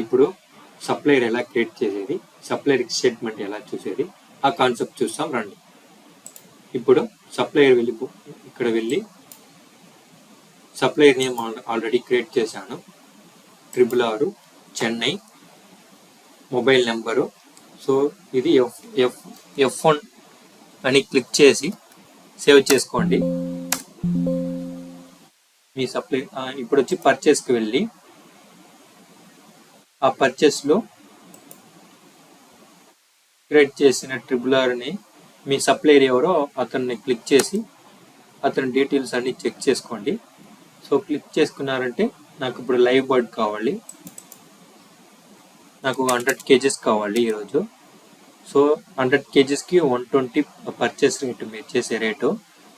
ఇప్పుడు సప్లయర్ ఎలా క్రియేట్ చేసేది, సప్లయర్ స్టేట్మెంట్ ఎలా చూసేది, ఆ కాన్సెప్ట్ చూస్తాం రండి. ఇప్పుడు సప్లయర్ ఇక్కడ వెళ్ళి సప్లయర్ నేమ్ ఆల్రెడీ క్రియేట్ చేశాను, 666 చెన్నై, మొబైల్ నెంబరు. సో ఇది F1 అని క్లిక్ చేసి సేవ్ చేసుకోండి. మీ ఇప్పుడు వచ్చి పర్చేస్కి వెళ్ళి ఆ పర్చేస్లో క్రియేట్ చేసిన 666ని మీ సప్లయర్ ఎవరో అతన్ని క్లిక్ చేసి అతని డీటెయిల్స్ అన్ని చెక్ చేసుకోండి. సో క్లిక్ చేసుకున్నారంటే నాకు ఇప్పుడు లైవ్ బర్డ్ కావాలి, నాకు 100 kgs కావాలి ఈరోజు. సో 100 kgsకి 120 పర్చేస్ రేటు మీరు చేసే రేటు.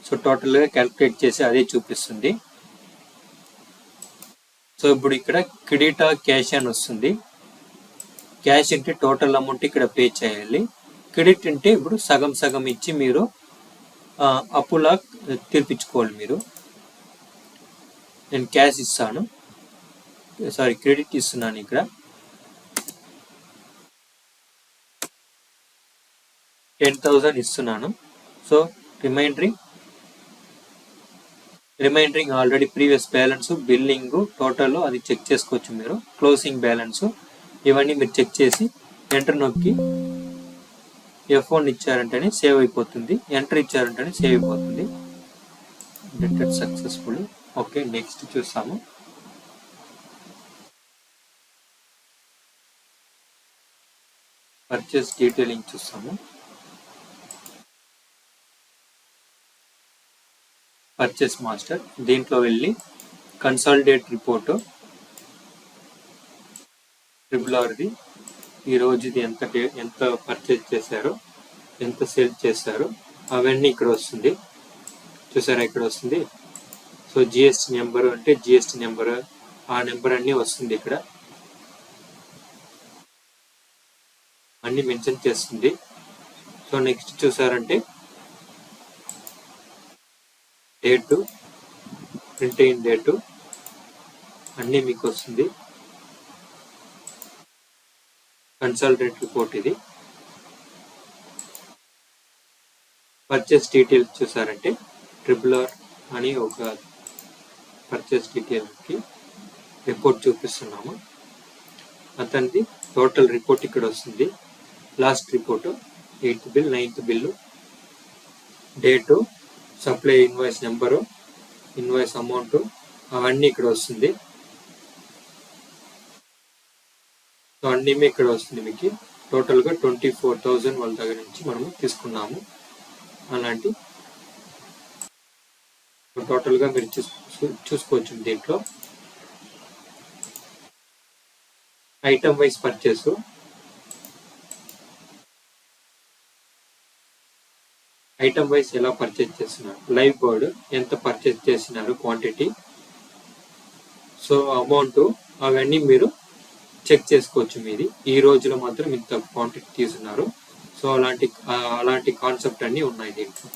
సో టోటల్గా క్యాలిక్యులేట్ చేసి అదే చూపిస్తుంది. సో ఇప్పుడు ఇక్కడ క్రెడిట్ క్యాష్ అని వస్తుంది. క్యాష్ అంటే టోటల్ అమౌంట్ ఇక్కడ పే చేయాలి. క్రెడిట్ అంటే ఇప్పుడు సగం సగం ఇచ్చి మీరు అప్పులా తీర్పించుకోవాలి. మీరు నేను క్యాష్ ఇస్తాను, సారీ క్రెడిట్ ఇస్తున్నాను. ఇక్కడ 10,000 ఇస్తున్నాను. So reminding already previous balance, billing, total అది చెక్ చేసుకోవచ్చు మీరు. క్లోజింగ్ బ్యాలెన్స్ ఇవన్నీ మీరు చెక్ చేసి ఎంటర్ నొక్కి F1 ఇచ్చారంటేనే సేవ్ అయిపోతుంది, ఎంటర్ ఇచ్చారంటేనే సేవ్ అయిపోతుంది. డెటెడ్ సక్సెస్ఫుల్. ఓకే, నెక్స్ట్ చూస్తాము. పర్చేస్ డీటెయిలింగ్ చూస్తాము. పర్చేస్ మాస్టర్ దీంట్లో వెళ్ళి కన్సాలిడేట్ రిపోర్టు 666ది ఈ రోజుది ఎంత పర్చేజ్ చేశారో, ఎంత సేల్ చేశారో అవన్నీ ఇక్కడ వస్తుంది. చూసారా, ఇక్కడ వస్తుంది. సో జిఎస్టీ నెంబరు అంటే జిఎస్టీ నెంబరు, ఆ నెంబర్ అన్నీ వస్తుంది. ఇక్కడ అన్ని మెన్షన్ చేస్తుంది. సో నెక్స్ట్ చూసారంటే డేటు, ప్రింట్ అయిన డేటు అన్నీ మీకు వస్తుంది. కన్సాలిడేట్ రిపోర్ట్ ఇది. పర్చేస్ డీటెయిల్స్ చూసారంటే 666 అని ఒక పర్చేస్ డీటెయిల్కి రిపోర్ట్ చూపిస్తున్నాము. అతనిది టోటల్ రిపోర్ట్ ఇక్కడ వస్తుంది. Last report 8th bill, 9th bill, date, supply invoice number, invoice amount అవన్నీ ఇక్కడ వస్తుంది. సో అన్నీ ఇక్కడ వస్తుంది. మీకు టోటల్గా 24,000 వాళ్ళ దగ్గర నుంచి మనము తీసుకున్నాము. అలాంటి టోటల్గా మీరు చూసుకోవచ్చు. దీంట్లో ఐటమ్ వైజ్ పర్చేసు, ఐటమ్ వైజ్ ఎలా పర్చేజ్ చేస్తున్నారు, లైవ్ బర్డ్ ఎంత పర్చేజ్ చేసినారు, క్వాంటిటీ, సో అమౌంట్ అవన్నీ మీరు చెక్ చేసుకోవచ్చు. మీది ఈ రోజులో మాత్రం ఇంత క్వాంటిటీ తీసుకున్నారు. సో అలాంటి కాన్సెప్ట్ అన్నీ ఉన్నాయి దీంట్లో.